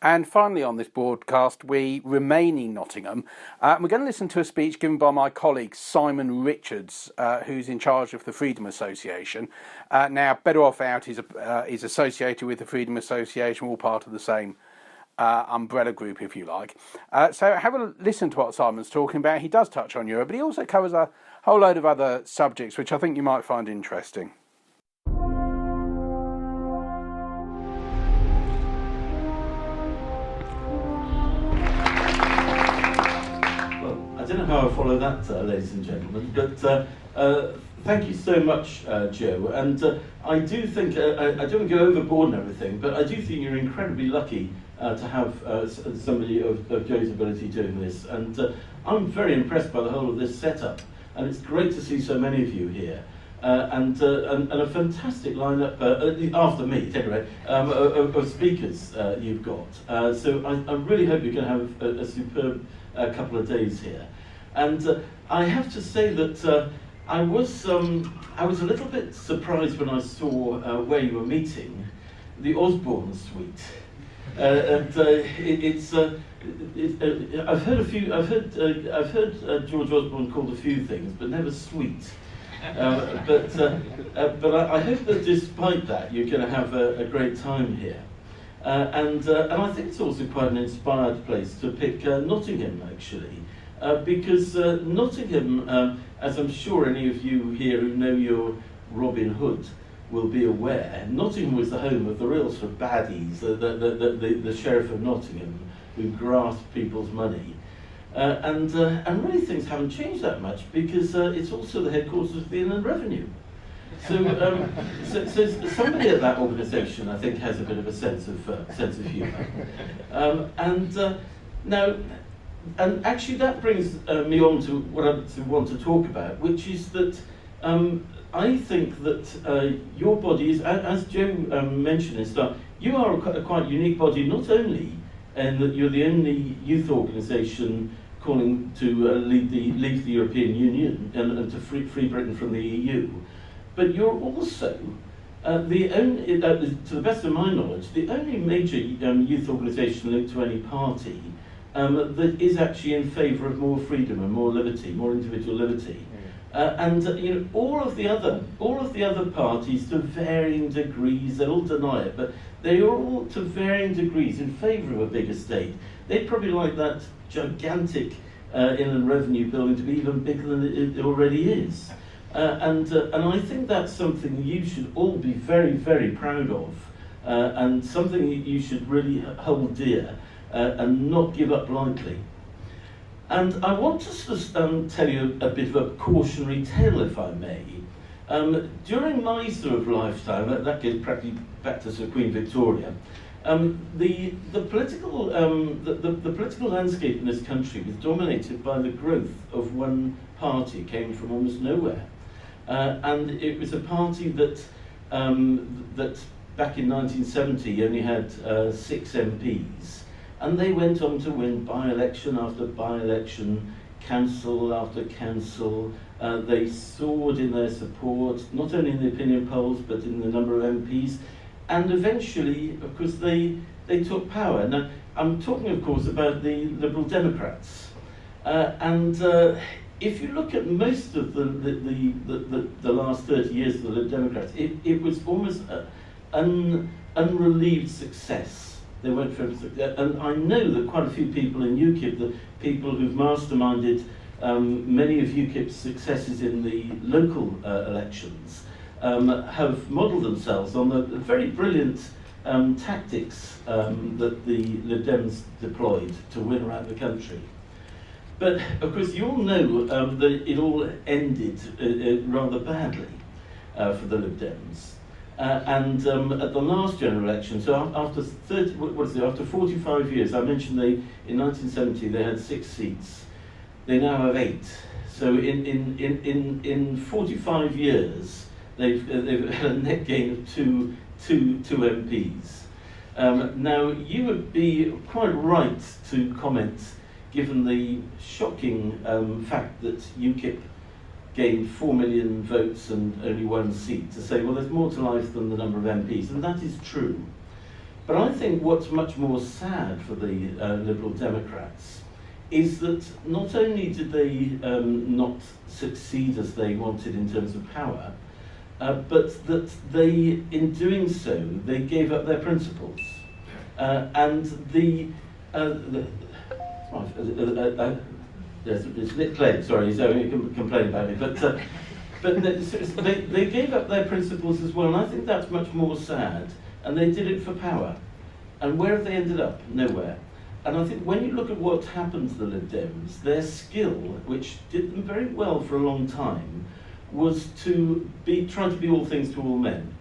And finally on this broadcast, we remain in Nottingham. We're going to listen to a speech given by my colleague Simon Richards, who's in charge of the Freedom Association. Now, Better Off Out is associated with the Freedom Association, all part of the same umbrella group, if you like. So have a listen to what Simon's talking about. He does touch on Europe, but he also covers a whole load of other subjects, which I think you might find interesting. I don't know how I follow that, ladies and gentlemen, but thank you so much, Joe. And I do think, I don't go overboard and everything, but I do think you're incredibly lucky to have somebody of Joe's ability doing this. And I'm very impressed by the whole of this setup. And it's great to see so many of you here. And a fantastic lineup, after me anyway, of speakers you've got. So I really hope you're going to have a superb couple of days here. And I have to say that I was a little bit surprised when I saw where you were meeting, the Osborne Suite. I've heard George Osborne called a few things, but never sweet. But I hope that despite that, you're going to have a great time here. And I think it's also quite an inspired place to pick Nottingham, actually. Because Nottingham, as I'm sure any of you here who know your Robin Hood will be aware, Nottingham was the home of the real sort of baddies, the Sheriff of Nottingham, who grasped people's money. And really things haven't changed that much, because it's also the headquarters of the Inland Revenue. So somebody at that organisation, I think, has a bit of a sense of humour. Now, and actually that brings me on to what I want to talk about, which is that I think that your body is, as Joe mentioned and stuff, you are a quite unique body, not only in that you're the only youth organisation calling to leave the European Union and to free Britain from the EU, but you're also the only, to the best of my knowledge, the only major youth organisation linked to any party that is actually in favour of more freedom and more liberty, more individual liberty. And you know, all of the other parties, to varying degrees, they all deny it, but they are all to varying degrees in favour of a bigger state. They'd probably like that gigantic Inland Revenue building to be even bigger than it already is. And I think that's something you should all be very, very proud of, and something you should really hold dear and not give up lightly. And I want to sort of tell you a bit of a cautionary tale, if I may. During my sort of lifetime, that goes practically back to Sir Queen Victoria, the political landscape in this country was dominated by the growth of one party. It came from almost nowhere, and it was a party that back in 1970 only had 6 MPs. And they went on to win by-election after by-election, council after council. They soared in their support, not only in the opinion polls, but in the number of MPs. And eventually, of course, they took power. Now, I'm talking, of course, about the Liberal Democrats. If you look at most of the last 30 years of the Liberal Democrats, it was almost an unrelieved success. They went for, and I know that quite a few people in UKIP, the people who've masterminded many of UKIP's successes in the local elections, have modelled themselves on the very brilliant tactics that the Dems deployed to win around the country. But of course, you all know that it all ended rather badly for the Lib Dems. And at the last general election, so after 45 years, I mentioned in 1970 they had 6 seats. They now have 8. So in 45 years, they've had a net gain of two MPs. Now you would be quite right to comment, given the shocking fact that UKIP gained 4 million votes and only 1 seat, to say, well, there's more to life than the number of MPs, and that is true. But I think what's much more sad for the Liberal Democrats is that not only did they not succeed as they wanted in terms of power, but that they, in doing so, they gave up their principles. And it's lit clay, sorry, so you can complain about it. But they gave up their principles as well, and I think that's much more sad. And they did it for power. And where have they ended up? Nowhere. And I think when you look at what happened to the Lib Dems, their skill, which did them very well for a long time, was to try to be all things to all men.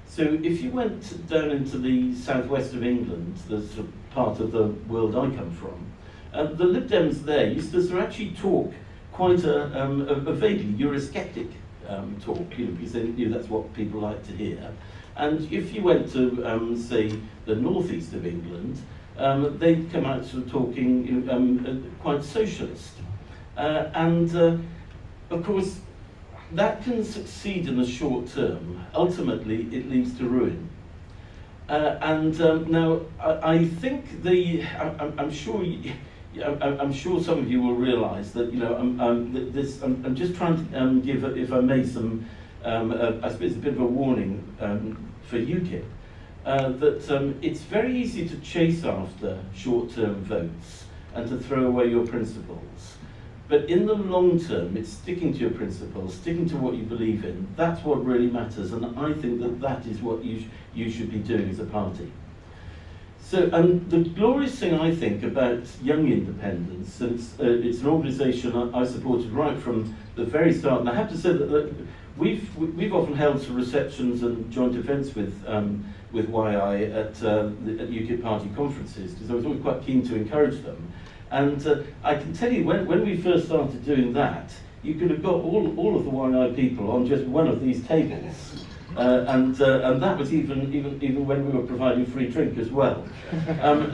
So if you went down into the southwest of England, the sort of part of the world I come from, the Lib Dems there used to sort of actually talk quite a vaguely Eurosceptic talk, because they knew that's what people like to hear. And if you went to, say, the northeast of England, they'd come out sort of talking quite socialist. Of course, that can succeed in the short term. Ultimately, it leads to ruin. Now, I think I'm sure. I'm sure some of you will realise that I'm just trying to give, if I may, some I suppose a bit of a warning for UKIP that it's very easy to chase after short-term votes and to throw away your principles. But in the long term, it's sticking to your principles, sticking to what you believe in. That's what really matters, and I think that is what you should be doing as a party. So, the glorious thing I think about Young Independents, and it's an organisation I supported right from the very start, and I have to say that we've often held some receptions and joint events with YI at UKIP party conferences, because I was always quite keen to encourage them. And I can tell you, when we first started doing that, you could have got all of the YI people on just one of these tables. And that was even when we were providing free drink as well.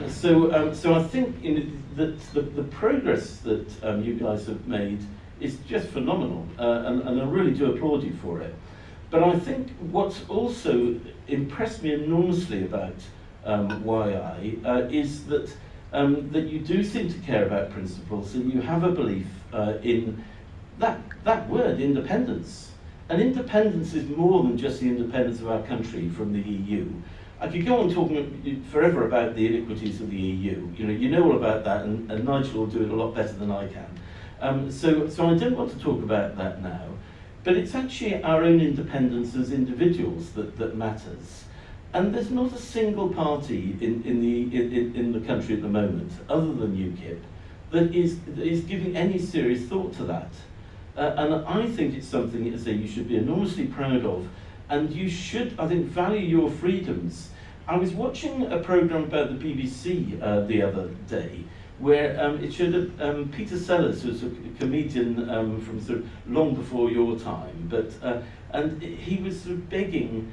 So I think that the progress that you guys have made is just phenomenal, and I really do applaud you for it. But I think what's also impressed me enormously about YI is that you do seem to care about principles, and you have a belief in that word, independence. And independence is more than just the independence of our country from the EU. I could go on talking forever about the iniquities of the EU. You know all about that, and Nigel will do it a lot better than I can. So I don't want to talk about that now. But it's actually our own independence as individuals that matters. And there's not a single party in the country at the moment, other than UKIP, that is giving any serious thought to that. And I think it's something, as I say, you should be enormously proud of, and you should, I think, value your freedoms. I was watching a programme about the BBC the other day, where it showed Peter Sellers, who's a comedian from sort of long before your time, but and he was sort of begging,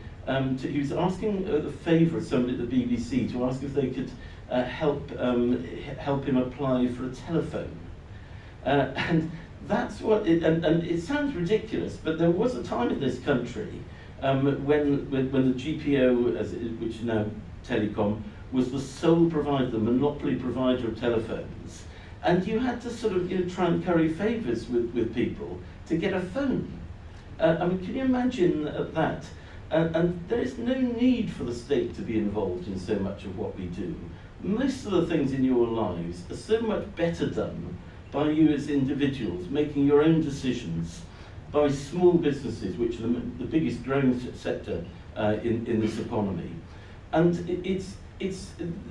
he was asking the favour of somebody at the BBC to ask if they could help him apply for a telephone, and that's what and it sounds ridiculous, but there was a time in this country when the GPO, which is now Telecom, was the sole provider, the monopoly provider of telephones, and you had to sort of try and curry favours with people to get a phone. I mean, can you imagine that? And there is no need for the state to be involved in so much of what we do. Most of the things in your lives are so much better done by you as individuals, making your own decisions, by small businesses, which are the biggest growing sector in this economy. And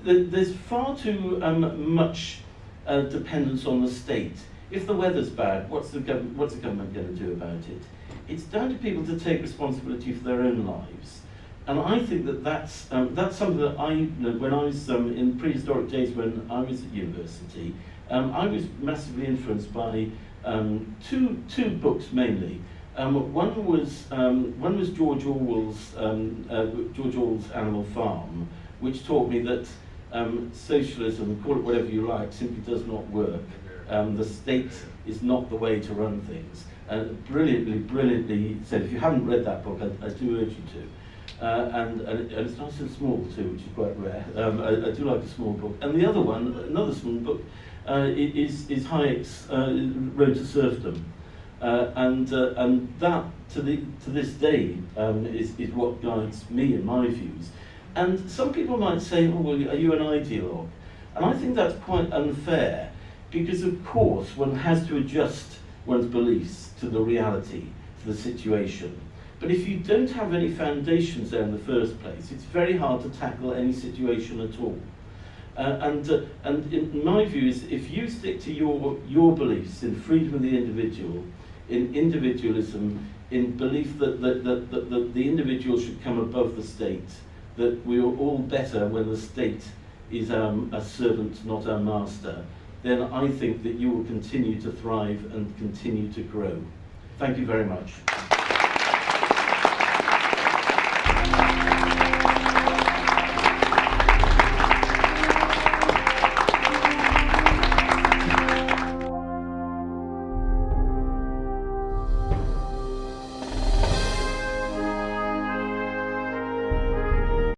there's far too much dependence on the state. If the weather's bad, what's the government going to do about it? It's down to people to take responsibility for their own lives. And I think that's something that when I was in prehistoric days when I was at university, I was massively influenced by two books mainly. One was George Orwell's Animal Farm, which taught me that socialism, call it whatever you like, simply does not work. The state is not the way to run things. Brilliantly said. If you haven't read that book, I do urge you to. and it's nice and small too, which is quite rare. I do like a small book. And the other one, another small book, is Hayek's Road to Serfdom, and that to this day is what guides me and my views. And some people might say, "Oh, well, are you an ideologue?" And I think that's quite unfair, because of course one has to adjust one's beliefs to the reality, to the situation. But if you don't have any foundations there in the first place, it's very hard to tackle any situation at all. And in my view is, if you stick to your beliefs in freedom of the individual, in individualism, in belief that the individual should come above the state, that we are all better when the state is a servant, not our master, then I think that you will continue to thrive and continue to grow. Thank you very much.